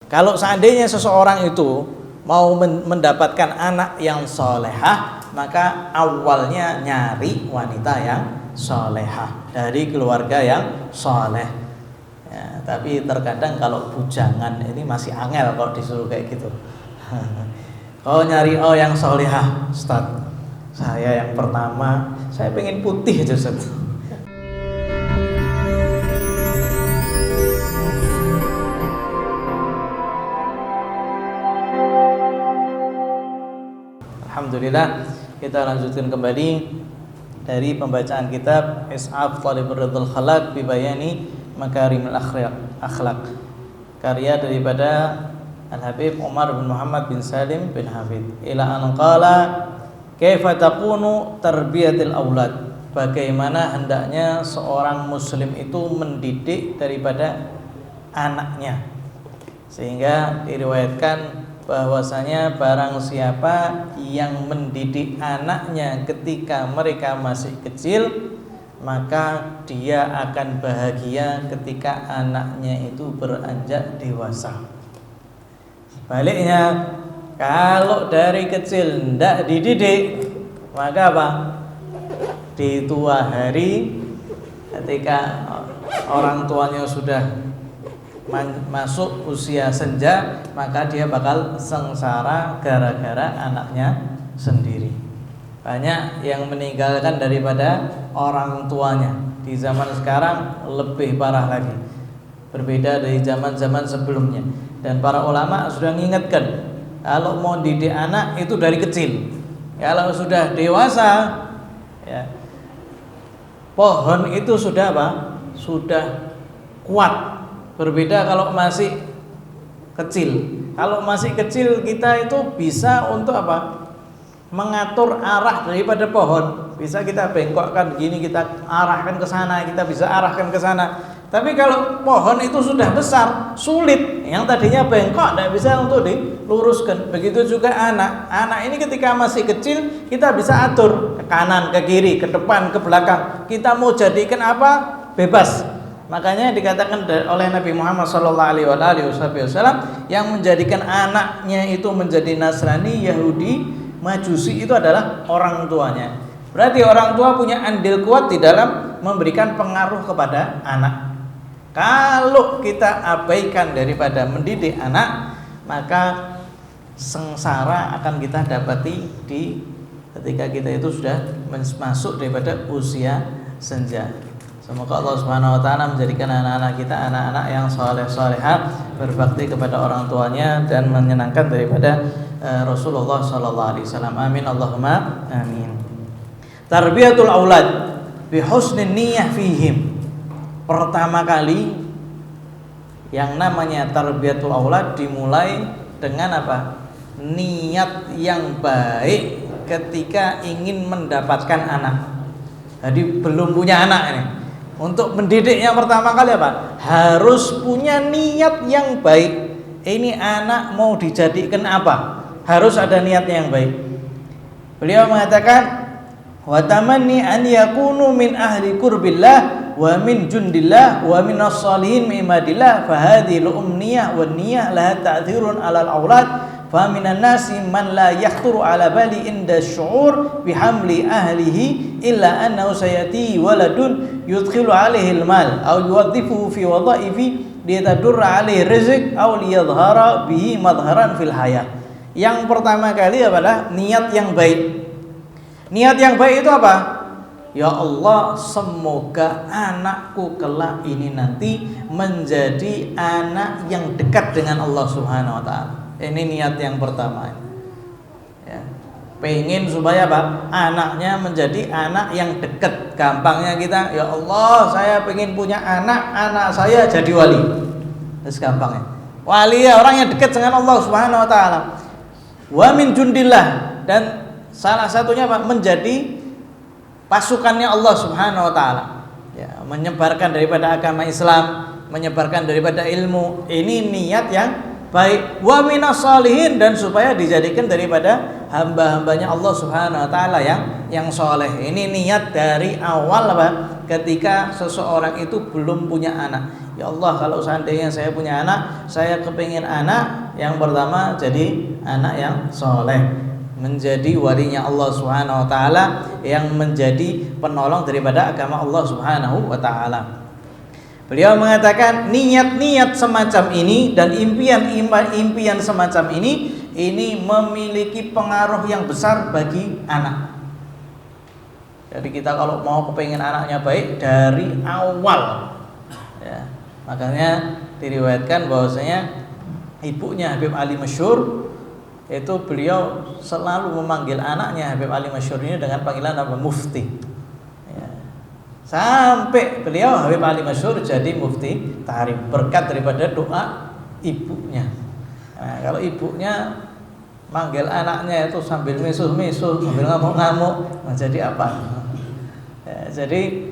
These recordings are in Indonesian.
Kalau seandainya seseorang itu mau mendapatkan anak yang solehah, maka awalnya nyari wanita yang solehah dari keluarga yang soleh. Ya, tapi terkadang kalau bujangan ini masih angel kalau disuruh kayak gitu. Oh nyari yang solehah, Ustaz. Saya yang pertama, saya pengen putih aja, Ustaz. Alhamdulillah, kita lanjutkan kembali dari pembacaan kitab Is'af Thalibur Ridhal Khalaq bi Bayani Makarimil Akhlaq, karya daripada Al-Habib Umar bin Muhammad bin Salim bin Hafid. Ila an qala kaifa takunu tarbiyatil aulad, bagaimana hendaknya seorang muslim itu mendidik daripada anaknya. Sehingga diriwayatkan bahwasanya barang siapa yang mendidik anaknya ketika mereka masih kecil, maka dia akan bahagia ketika anaknya itu beranjak dewasa. Sebaliknya, kalau dari kecil tidak dididik, maka apa? Di tua hari ketika orang tuanya sudah masuk usia senja, maka dia bakal sengsara gara-gara anaknya sendiri. Banyak yang meninggalkan daripada orang tuanya. Di zaman sekarang lebih parah lagi, berbeda dari zaman-zaman sebelumnya. Dan para ulama sudah mengingatkan, kalau mau didik anak itu dari kecil. Kalau sudah dewasa, ya, pohon itu sudah apa? Sudah kuat. Berbeda kalau masih kecil. Kalau masih kecil kita itu bisa untuk apa? Mengatur arah daripada pohon. Bisa kita bengkokkan begini, kita arahkan ke sana, kita bisa arahkan ke sana. Tapi kalau pohon itu sudah besar, sulit. Yang tadinya bengkok tidak bisa untuk diluruskan. Begitu juga anak. Anak ini ketika masih kecil kita bisa atur ke kanan, ke kiri, ke depan, ke belakang. Kita mau jadikan apa? Bebas. Makanya dikatakan oleh Nabi Muhammad SAW, yang menjadikan anaknya itu menjadi Nasrani, Yahudi, Majusi itu adalah orang tuanya. Berarti orang tua punya andil kuat di dalam memberikan pengaruh kepada anak. Kalau kita abaikan daripada mendidik anak, maka sengsara akan kita dapati ketika kita itu sudah masuk daripada usia senja. Semoga Allah Subhanahu wa taala menjadikan anak-anak kita anak-anak yang saleh-salehah, berbakti kepada orang tuanya dan menyenangkan daripada Rasulullah sallallahu alaihi wasallam. Amin Allahumma amin. Tarbiyatul aulad bi husnin niyyah fihim. Pertama kali yang namanya tarbiyatul aulad dimulai dengan apa? Niat yang baik ketika ingin mendapatkan anak. Jadi belum punya anak ini. Untuk mendidik yang pertama kali apa? Harus punya niat yang baik. Ini anak mau dijadikan apa? Harus ada niat yang baik. Beliau mengatakan, wa tamanni an yakunu min ahli qurbillah wa min jundillah wa min as-salihin min ibadillah fa hadhihi al-umniyah wan niyah laha ta'thirun 'ala al-aulad. Fa minan nasi man la yakhthuru 'ala bali inda syu'ur bihamli ahlihi illa annahu sayati waladun yudkhilu 'alaihi al-mal aw yuwadhifuhu fi wadha'ifi liyatadurra 'alaihi rizq aw liyadhhara bihi madharan fil hayah. Yang pertama kali adalah niat yang baik. Niat yang baik itu apa? Ya Allah, semoga anakku kelak ini nanti menjadi anak yang dekat dengan Allah Subhanahu wa taala. Ini niat yang pertama. Ya. Pengen supaya apa? Anaknya menjadi anak yang dekat. Gampangnya kita, ya Allah, saya pengen punya anak saya jadi wali. Terus gampangnya. Wali ya orang yang dekat dengan Allah Subhanahu wa taala. Wa min jundillah, dan salah satunya apa? Menjadi pasukannya Allah Subhanahu wa taala. Ya, menyebarkan daripada agama Islam, menyebarkan daripada ilmu. Ini niat yang baik. Wa minas shalihin, dan supaya dijadikan daripada hamba-hambanya Allah Subhanahu wa taala yang saleh. Ini niat dari awal apa? ketika seseorang itu belum punya anak. Ya Allah, kalau seandainya saya punya anak, saya kepingin anak yang pertama jadi anak yang soleh, menjadi walinya Allah Subhanahu wa taala, yang menjadi penolong daripada agama Allah Subhanahu wa taala. Beliau mengatakan niat-niat semacam ini dan impian semacam ini memiliki pengaruh yang besar bagi anak. Jadi kita kalau mau kepingin anaknya baik dari awal, ya, makanya diriwayatkan bahwasanya ibunya Habib Ali Masyhur itu beliau selalu memanggil anaknya Habib Ali Masyhur ini dengan panggilan apa? Mufti. Ya. Sampai beliau Habib Ali Masyhur jadi mufti Tahrim berkat daripada doa ibunya. Nah, kalau ibunya manggil anaknya itu sambil mesuh-mesuh, sambil ngamuk-ngamuk, nah jadi apa? Ya, jadi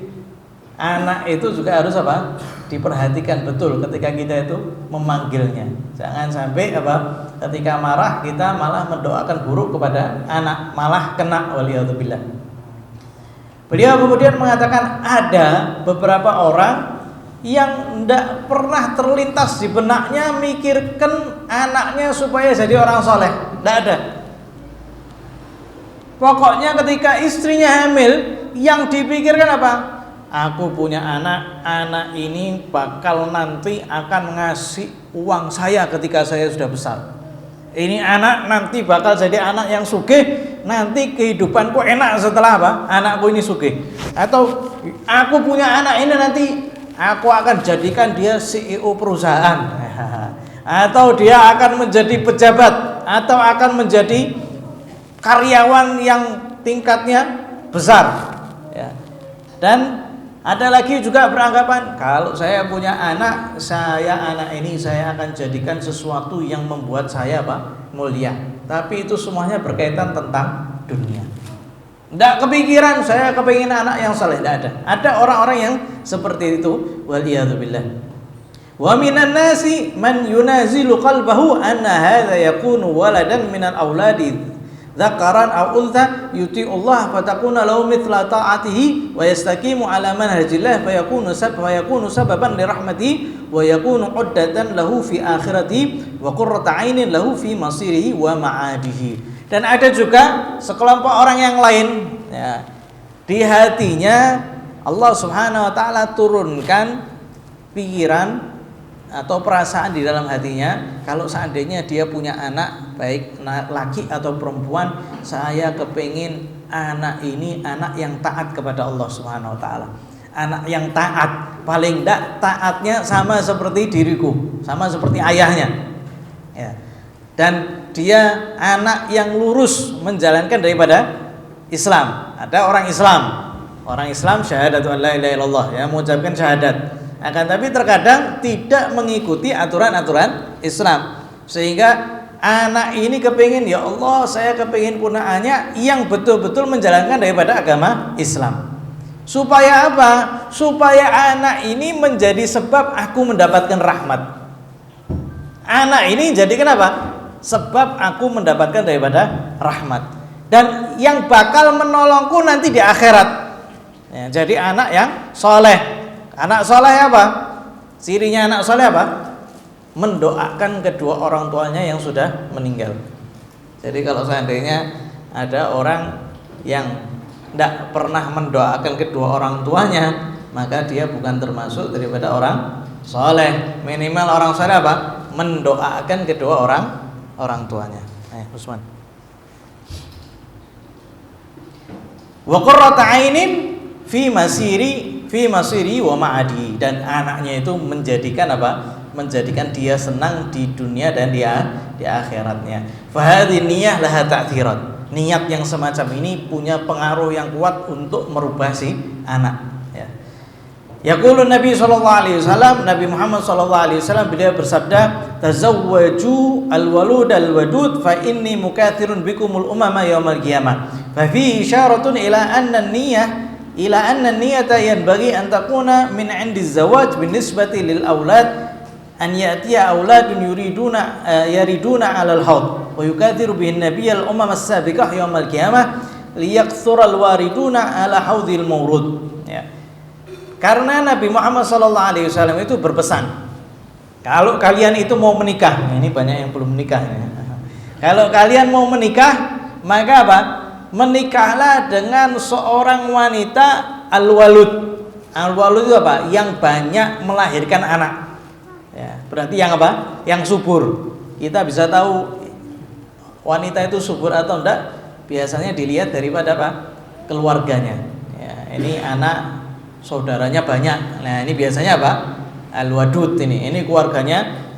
anak itu juga harus apa? Diperhatikan betul ketika kita itu memanggilnya. Jangan sampai apa? Ketika marah kita malah mendoakan buruk kepada anak, malah kena, waliyadzubillah. Beliau kemudian mengatakan ada beberapa orang yang tidak pernah terlintas di benaknya mikirkan anaknya supaya jadi orang soleh. Tidak ada. Pokoknya ketika istrinya hamil, yang dipikirkan apa? Aku punya anak, anak ini bakal nanti akan ngasih uang saya ketika saya sudah besar. Ini anak nanti bakal jadi anak yang sugih, nanti kehidupanku enak setelah apa? Anakku ini sugih. Atau aku punya anak ini nanti aku akan jadikan dia CEO perusahaan. Atau dia akan menjadi pejabat, atau akan menjadi karyawan yang tingkatnya besar. Ya. Dan ada lagi juga beranggapan kalau saya punya anak, anak ini saya akan jadikan sesuatu yang membuat saya apa? Mulia. Tapi itu semuanya berkaitan tentang dunia. Tidak kepikiran saya kepingin anak yang saleh, tidak ada. Ada orang-orang yang seperti itu, waliyadzubillah. Wa minan nasi man yunazilu qalbahu anna hadza yakunu waladan minal auladi dzakaran aw untha yuti'ullah fatakuna lahu mithla ta'atihi wa yastaqimu ala manhajillah fayakunu sababan li rahmatihi wa yakunu uddatan lahu fi akhiratihi wa qurrata 'ainin lahu fi masirihi wa ma'adihi. Dan ada juga sekelompok orang yang lain, ya, di hatinya Allah Subhanahu wa taala turunkan pikiran atau perasaan di dalam hatinya, kalau seandainya dia punya anak, baik laki atau perempuan, saya kepingin anak ini anak yang taat kepada Allah Subhanahu wa taala. Anak yang taat, paling tidak taatnya sama seperti diriku, sama seperti ayahnya. Ya. Dan dia anak yang lurus menjalankan daripada Islam. Ada orang Islam syahadatu an la ilaha illallah, ya, mengucapkan syahadat. Akan tapi terkadang tidak mengikuti aturan-aturan Islam, sehingga anak ini kepingin, ya Allah saya kepingin punya anak yang betul-betul menjalankan daripada agama Islam. Supaya apa? Supaya anak ini menjadi sebab aku mendapatkan rahmat. Anak ini jadi kenapa? Sebab aku mendapatkan daripada rahmat. Dan yang bakal menolongku nanti di akhirat, ya, jadi anak yang soleh. Anak soleh apa? Cirinya anak soleh apa? Mendoakan kedua orang tuanya yang sudah meninggal. Jadi kalau seandainya ada orang yang tidak pernah mendoakan kedua orang tuanya, maka dia bukan termasuk daripada orang soleh. Minimal orang soleh apa? Mendoakan kedua orang tuanya. Usman. Wa qurrata 'ainin fi masiri wa ma'adi, dan anaknya itu menjadikan apa? Menjadikan dia senang di dunia dan dia di akhiratnya. Fa hadhihi niyyah laha ta'thirat. Niat yang semacam ini punya pengaruh yang kuat untuk merubah si anak, ya. Yaqulu Nabi sallallahu alaihi wasallam, Nabi Muhammad sallallahu alaihi wasallam beliau bersabda, tazawwaju al-walud al-wadud fa inni mukathirun bikumul umama yaumal qiyamah. Fa fihi isyaratun ila anna an-niyata yanbaghi an takuna min 'indi az-zawaj binisbati lil aulad an ya'tiya auladun yariduna 'ala al-hawd wa yukathiru bihi an-nabiy al-umam as-sabiqah yawm al-qiyamah liyakthura al-wariduna 'ala hawdil mawrud, ya. Karena Nabi Muhammad SAW itu berpesan, kalau kalian itu mau menikah, ini banyak yang belum menikah ya. Kalau kalian mau menikah, maka apa? Menikahlah dengan seorang wanita al-walud. Al-walud itu apa? Yang banyak melahirkan anak. Ya, berarti yang apa? Yang subur. Kita bisa tahu wanita itu subur atau enggak, biasanya dilihat daripada apa? Keluarganya. Ya, ini anak saudaranya banyak. Nah, ini biasanya apa? Al-wadud ini keluarganya,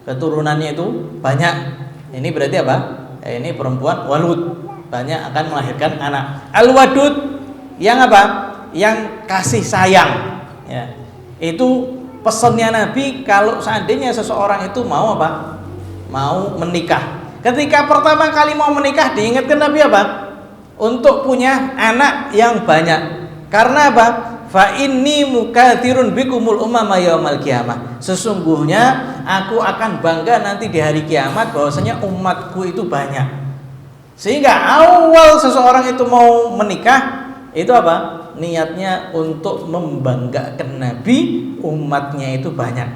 keturunannya itu banyak. Ini berarti apa? Ini perempuan walud, banyak akan melahirkan anak. Al-wadud yang apa? Yang kasih sayang. Ya. Itu pesannya Nabi kalau seandainya seseorang itu mau apa? Mau menikah. Ketika pertama kali mau menikah diingatkan Nabi apa? Untuk punya anak yang banyak. Karena apa? Fa inni mukatsirun bikumul umama yaumal qiyamah. Sesungguhnya aku akan bangga nanti di hari kiamat bahwasanya umatku itu banyak. Sehingga awal seseorang itu mau menikah itu apa? Niatnya untuk membanggakan Nabi, umatnya itu banyak.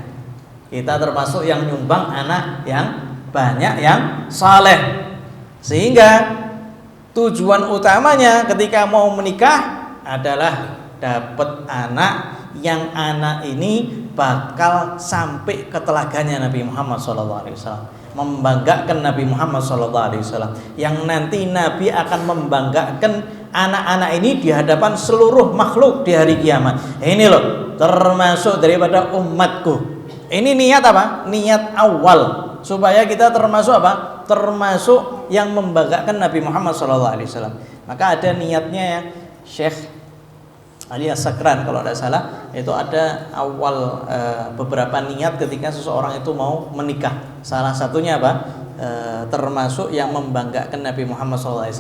Kita termasuk yang nyumbang anak yang banyak, yang saleh. Sehingga tujuan utamanya ketika mau menikah adalah dapat anak yang anak ini bakal sampai ke telaganya Nabi Muhammad SAW, membanggakan Nabi Muhammad SAW, yang nanti Nabi akan membanggakan anak-anak ini di hadapan seluruh makhluk di hari kiamat. Ini loh, termasuk daripada umatku. Ini niat apa? Niat awal supaya kita termasuk apa? Termasuk yang membanggakan Nabi Muhammad SAW. Maka ada niatnya ya, Syekh Ali As-Sakran kalau tidak salah, itu ada awal beberapa niat ketika seseorang itu mau menikah. Salah satunya apa? Termasuk yang membanggakan Nabi Muhammad SAW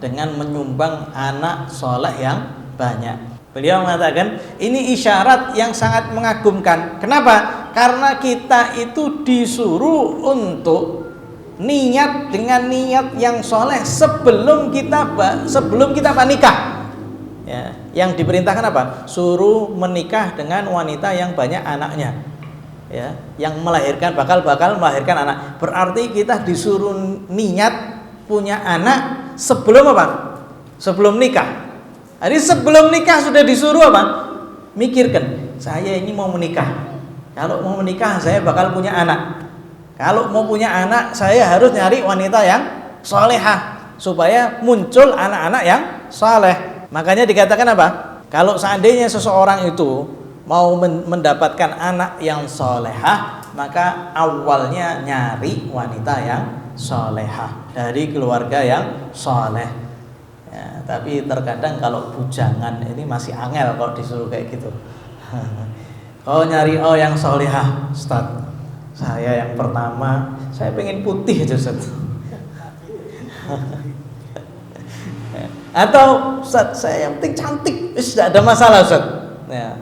dengan menyumbang anak soleh yang banyak. Beliau mengatakan ini isyarat yang sangat mengagumkan. Kenapa? Karena kita itu disuruh untuk niat dengan niat yang soleh sebelum kita nikah. Ya, yang diperintahkan apa? Suruh menikah dengan wanita yang banyak anaknya. Ya, yang bakal melahirkan anak. Berarti kita disuruh niat punya anak sebelum apa? Sebelum nikah. Jadi sebelum nikah sudah disuruh apa? Mikirkan, saya ini mau menikah. Kalau mau menikah saya bakal punya anak. Kalau mau punya anak saya harus nyari wanita yang solehah supaya muncul anak-anak yang soleh. Makanya dikatakan apa? Kalau seandainya seseorang itu mau mendapatkan anak yang solehah, maka awalnya nyari wanita yang solehah dari keluarga yang soleh. Ya, tapi terkadang kalau bujangan ini masih angel kalau disuruh kayak gitu. Oh nyari yang solehah, Ustaz. Saya yang pertama, saya pengen putih aja, Ustaz. Atau Ustaz, saya yang penting cantik, tidak ada masalah, Ustaz. Ya.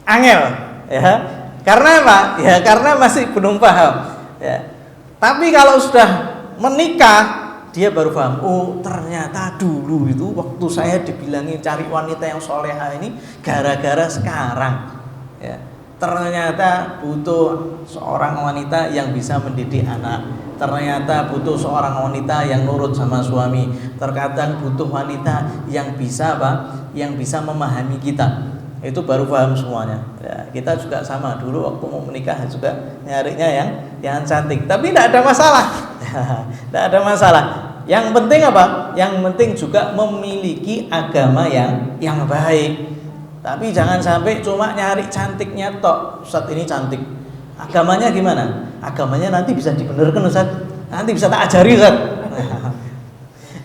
Angel, ya. Karena apa? Ya karena masih belum paham. Ya. Tapi kalau sudah menikah, dia baru paham. Oh ternyata dulu itu waktu saya dibilangin cari wanita yang soleha ini gara-gara sekarang. Ya. Ternyata butuh seorang wanita yang bisa mendidik anak. Ternyata butuh seorang wanita yang nurut sama suami. Terkadang butuh wanita yang bisa apa? Yang bisa memahami kita. Itu baru paham semuanya. Ya, kita juga sama dulu waktu mau menikah juga nyarinya yang cantik. Tapi tidak ada masalah. Tidak ada masalah. Yang penting apa? Yang penting juga memiliki agama yang baik. Tapi jangan sampai cuma nyari cantiknya tok. Ustaz ini cantik. Agamanya gimana? Agamanya nanti bisa dibenarkan, Ustaz. Nanti bisa tak ajari, Ustaz.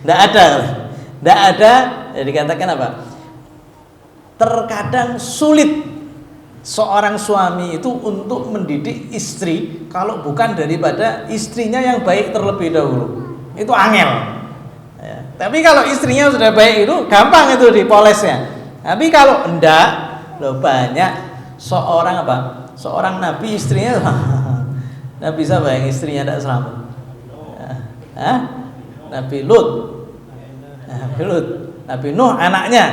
Tidak ada. Tidak ada. Ya, dikatakan apa? Terkadang sulit seorang suami itu untuk mendidik istri kalau bukan daripada istrinya yang baik terlebih dahulu. Itu angel. Ya. Tapi kalau istrinya sudah baik itu gampang itu dipolesnya. Tapi kalau enggak, loh banyak seorang apa? Seorang nabi istrinya Nabi siapa yang istrinya tidak selamat? Nabi Lut. Nabi Lut. Nabi Nuh anaknya.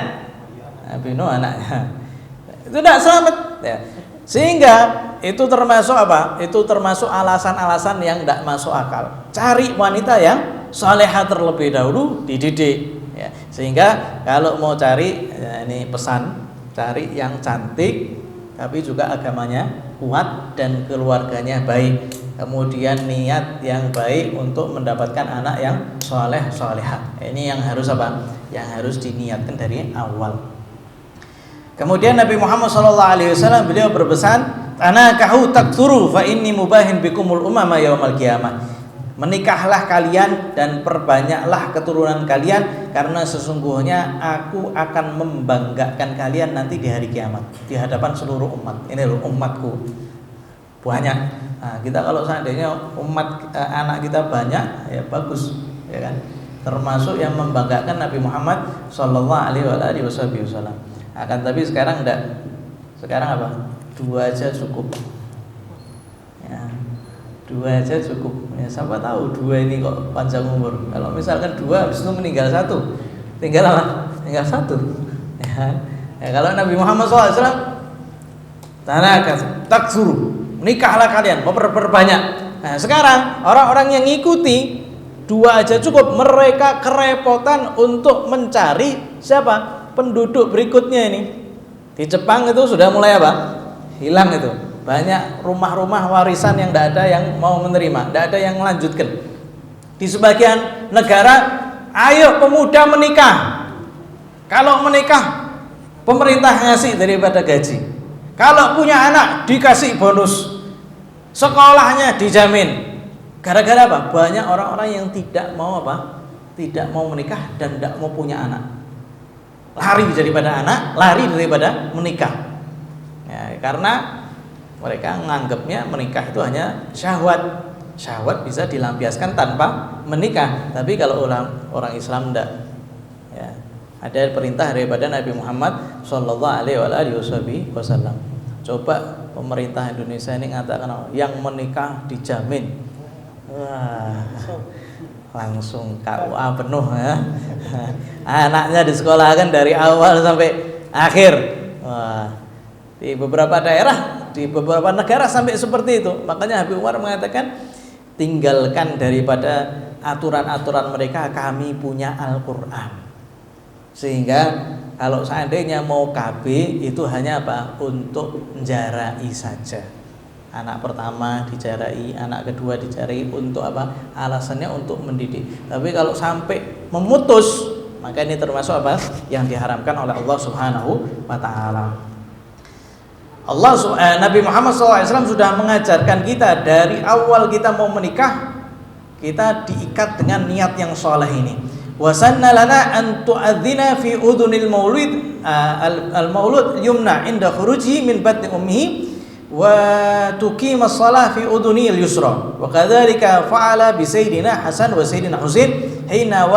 Nabi Nuh anaknya. itu tidak selamat ya. Sehingga itu termasuk apa? Itu termasuk alasan-alasan yang tidak masuk akal. Cari wanita yang salehah terlebih dahulu, dididik ya. Sehingga kalau mau cari ya, ini pesan, cari yang cantik tapi juga agamanya kuat dan keluarganya baik. Kemudian niat yang baik untuk mendapatkan anak yang saleh salehah. Ini yang harus apa? Yang harus diniatkan dari awal. Kemudian Nabi Muhammad SAW beliau berpesan, "Tanakahu taktsuru fa inni mubahin bikumul umama yaumal qiyamah." Menikahlah kalian dan perbanyaklah keturunan kalian karena sesungguhnya aku akan membanggakan kalian nanti di hari kiamat di hadapan seluruh umat. Ini loh umatku banyak. Nah, kita kalau seandainya umat anak kita banyak ya bagus ya kan. Termasuk yang membanggakan Nabi Muhammad SAW. Akan tapi sekarang enggak. Sekarang apa? 2 aja cukup. Ya, 2 aja cukup. Ya, siapa tahu 2 ini kok panjang umur. Kalau misalkan 2 habis itu meninggal 1, tinggal apa? Tinggal 1. Ya, ya kalau Nabi Muhammad SAW, tanaka taksuru, nikahlah kalian, perbanyak. Nah, sekarang orang-orang yang ngikuti 2 aja cukup, mereka kerepotan untuk mencari siapa? Penduduk berikutnya ini. Di Jepang itu sudah mulai apa? Hilang itu. Banyak rumah-rumah warisan yang tidak ada yang mau menerima, tidak ada yang melanjutkan. Di sebagian negara, ayo pemuda menikah. Kalau menikah, pemerintah ngasih daripada gaji. Kalau punya anak, dikasih bonus. Sekolahnya dijamin. Gara-gara apa? Banyak orang-orang yang tidak mau apa? Tidak mau menikah dan tidak mau punya anak. Lari daripada anak, lari daripada menikah ya, karena mereka menganggapnya menikah itu hanya syahwat. Syahwat bisa dilampiaskan tanpa menikah. Tapi kalau orang Islam tidak ya, ada perintah daripada Nabi Muhammad SAW. Coba pemerintah Indonesia ini mengatakan yang menikah dijamin. Wah, langsung KUA penuh ya. Anaknya disekolahkan dari awal sampai akhir. Wah, di beberapa daerah, di beberapa negara sampai seperti itu. Makanya Habib Umar mengatakan, tinggalkan daripada aturan-aturan mereka, kami punya Al-Quran. Sehingga kalau seandainya mau KB itu hanya apa? Untuk menjarai saja. Anak pertama dijarai, anak kedua dijarai untuk apa? Alasannya untuk mendidik. Tapi kalau sampai memutus, maka ini termasuk apa? Yang diharamkan oleh Allah Subhanahu wa taala. Nabi Muhammad SAW sudah mengajarkan kita dari awal kita mau menikah, kita diikat dengan niat yang soleh ini. Wasanna lana an tu'adzina fi udunil maulid al-maulud yumna inda khuruji min batni ummihi wa tuqima shalah fi udunil yusra. Wa kadzalika fa'ala bi sayyidina Hasan wa sayyidina Husain hina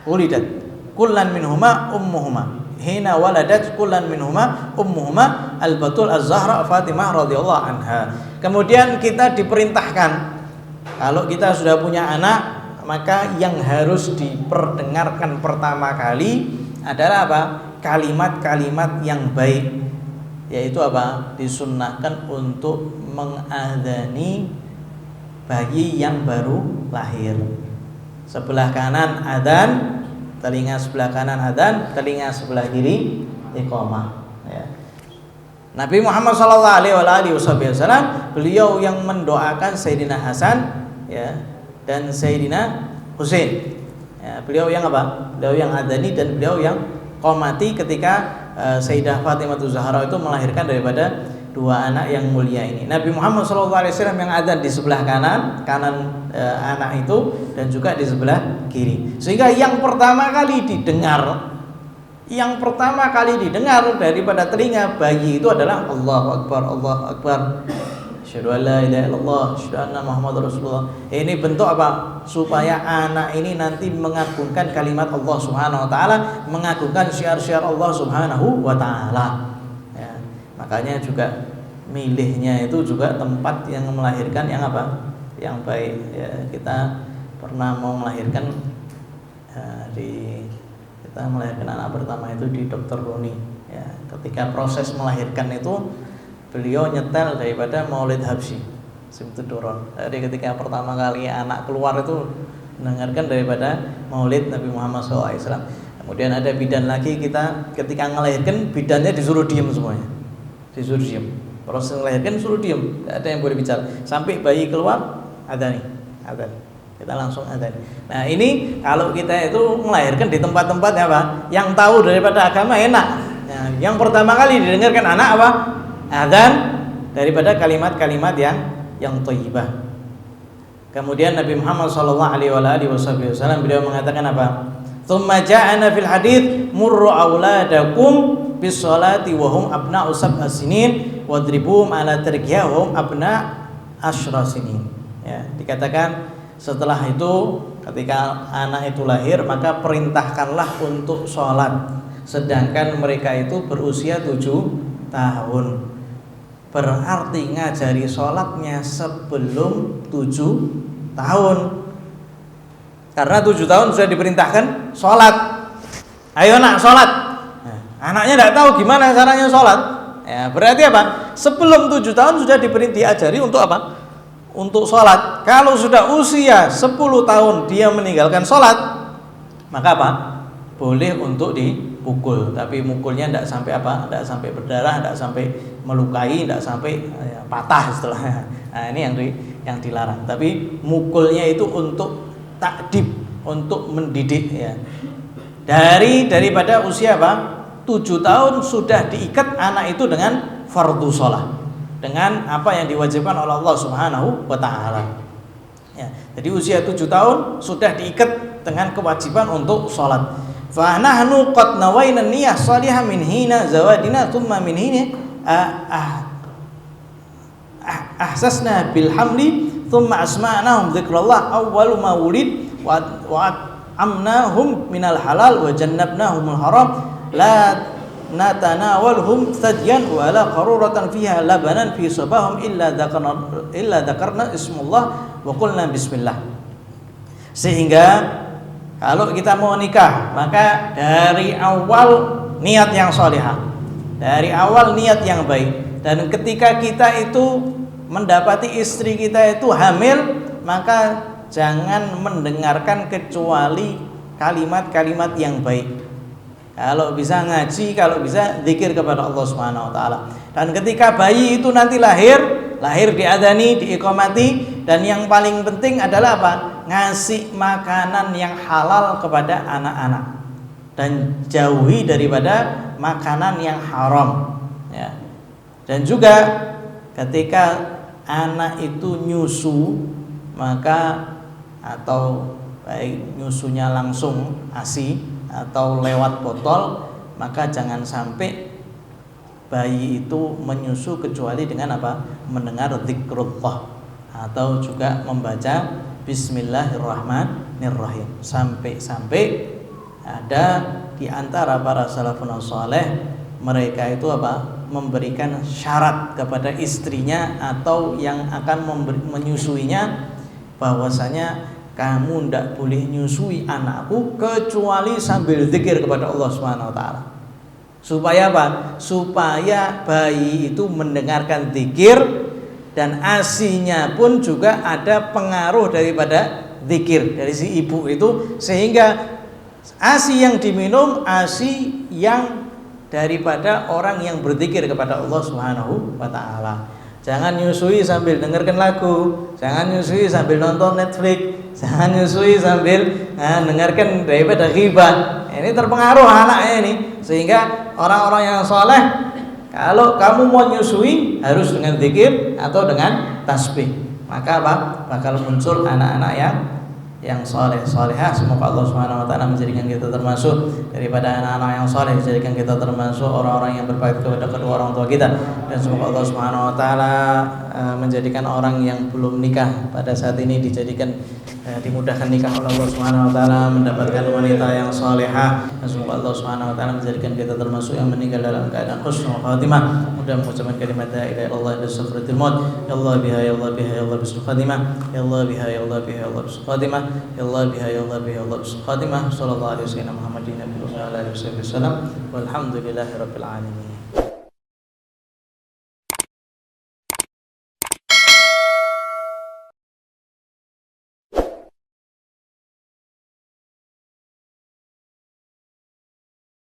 ulidat kullan minhuma ummuhuma hina waladat kullan minhuma ummuhuma al-Batul Az-Zahra Fatimah radhiyallahu anha. Kemudian kita diperintahkan kalau kita sudah punya anak, maka yang harus diperdengarkan pertama kali adalah apa? Kalimat-kalimat yang baik, yaitu apa? Disunnahkan untuk mengadani bayi yang baru lahir. Sebelah kanan adzan, telinga sebelah kanan adzan, telinga sebelah kiri iqamah ya. Nabi Muhammad SAW beliau yang mendoakan Sayyidina Hasan ya dan Sayyidina Husain ya, beliau yang apa? Beliau yang adzani dan beliau yang qomati ketika Sayyidah Fatimah Zahra itu melahirkan daripada 2 anak yang mulia ini. Nabi Muhammad SAW yang adzan di sebelah kanan anak itu dan juga di sebelah kiri. Sehingga yang pertama kali didengar daripada telinga bayi itu adalah Allahu Akbar, Allahu Akbar. Asyhadu an la ilaha illallah, asyhadu anna Muhammadar Rasulullah. Ini bentuk apa? Supaya anak ini nanti mengagungkan kalimat Allah Subhanahu wa taala, mengagungkan syiar-syiar Allah Subhanahu wa taala. Ya, makanya juga milihnya itu juga tempat yang melahirkan yang apa? Yang baik. Ya, kita pernah mau melahirkan di kita melahirkan anak pertama itu di Dr. Roni. Ya, ketika proses melahirkan itu beliau nyetel daripada Maulid Habsyi Simtud Duron. Jadi ketika pertama kali anak keluar itu mendengarkan daripada Maulid Nabi Muhammad SAW. Kemudian ada bidan lagi, kita ketika melahirkan bidannya disuruh diem semuanya, disuruh diem. Proses melahirkan suruh diem, tidak ada yang boleh bicara. Sampai bayi keluar ada nih, ada. Kita langsung ada. Nah ini kalau kita itu melahirkan di tempat-tempat apa yang tahu daripada agama enak. Nah, yang pertama kali didengarkan anak apa? Adzan daripada kalimat-kalimat yang thayyibah. Kemudian Nabi Muhammad SAW beliau mengatakan apa? Tsumma ja'ana fil hadits murru auladakum bis sholati wa hum abna'u sab'a sinin wadribuhum ala tarkiyahum abna' asyra sinin. Ya, dikatakan setelah itu ketika anak itu lahir maka perintahkanlah untuk sholat sedangkan mereka itu berusia 7 tahun. Berarti ngajari sholatnya sebelum 7 tahun. Karena 7 tahun sudah diperintahkan sholat. Ayo nak sholat. Nah, anaknya tidak tahu gimana caranya sholat. Ya, berarti apa? Sebelum 7 tahun sudah diajari untuk apa? Untuk sholat. Kalau sudah usia 10 tahun dia meninggalkan sholat, maka apa? Boleh untuk dipukul. Tapi mukulnya tidak sampai apa? Tidak sampai berdarah, tidak sampai melukai, tidak sampai ya, patah istilahnya. Nah, ini yang dilarang. Tapi mukulnya itu untuk takdib, untuk mendidik ya. Daripada usia apa? 7 tahun sudah diikat anak itu dengan fardu sholat, dengan apa yang diwajibkan oleh Allah Subhanahu wa taala. Ya, jadi usia 7 tahun sudah diikat dengan kewajiban untuk sholat. Fa nahnu qad nawaina niyyah shalihah min hina zawadina thumma min hina ahsasna bil hamli thumma asma'nahum dzikrullah awwalu ma wulid wa amnahum minal halal wa jannabnahumul haram la natanawalhum thadyan wa la qaruratan fiha labanan fi sabahum illa dzakarna ismullah wa qulna bismillah. Sehingga kalau kita mau nikah maka dari awal niat yang salihah, dari awal niat yang baik, dan ketika kita itu mendapati istri kita itu hamil maka jangan mendengarkan kecuali kalimat-kalimat yang baik. Kalau bisa ngaji, kalau bisa zikir kepada Allah Subhanahu wa taala. Dan ketika bayi itu nanti lahir diadani, diiqamati, dan yang paling penting adalah apa? Ngasih makanan yang halal kepada anak-anak dan jauhi daripada makanan yang haram ya. Dan juga ketika anak itu nyusu maka atau baik nyusunya langsung ASI atau lewat botol, maka jangan sampai bayi itu menyusu kecuali dengan apa? Mendengar zikrullah atau juga membaca bismillahirrahmanirrahim. Sampai ada di antara para salafun saleh mereka itu apa? Memberikan syarat kepada istrinya atau yang akan menyusuinya bahwasanya kamu tidak boleh nyusui anakku kecuali sambil zikir kepada Allah Subhanahu wa taala. Supaya apa? Supaya bayi itu mendengarkan zikir dan ASI-nya pun juga ada pengaruh daripada zikir dari si ibu itu, sehingga ASI yang diminum ASI yang daripada orang yang berzikir kepada Allah Subhanahu wa taala. Jangan nyusui sambil dengarkan lagu, jangan nyusui sambil nonton Netflix, jangan nyusui sambil dengarkan daripada ghibah. Ini terpengaruh anaknya ini. Sehingga orang-orang yang soleh, kalau kamu mau nyusui harus dengan zikir atau dengan tasbih. Maka apa? Bakal muncul anak-anak yang soleh solehah. Semoga Allah Subhanahu wa taala menjadikan kita termasuk daripada anak-anak yang soleh, menjadikan kita termasuk orang-orang yang berbakti kepada kedua orang tua kita. dan semoga Allah Subhanahu wa taala menjadikan orang yang belum nikah pada saat ini dijadikan dimudahkan nikah oleh Allah Subhanahu wa taala, mendapatkan wanita yang salehah, dan semoga Allah Subhanahu wa taala menjadikan kita termasuk yang meninggal dalam keadaan husnul khatimah. Mudah mengucapkan kalimat la ilaha illallah inda sakratil maut. Ya Allah biha ya Allah biha ya Allah bismil khatimah. Ya Allah biha ya Allah biha ya Allah bismil khatimah. Ya Allah biha ya Allah biha ya Allah bismil khatimah. Sallallahu alaihi wasallam Muhammadin nabiyyi wa ala alihi wasallam. Walhamdulillahirabbil alamin.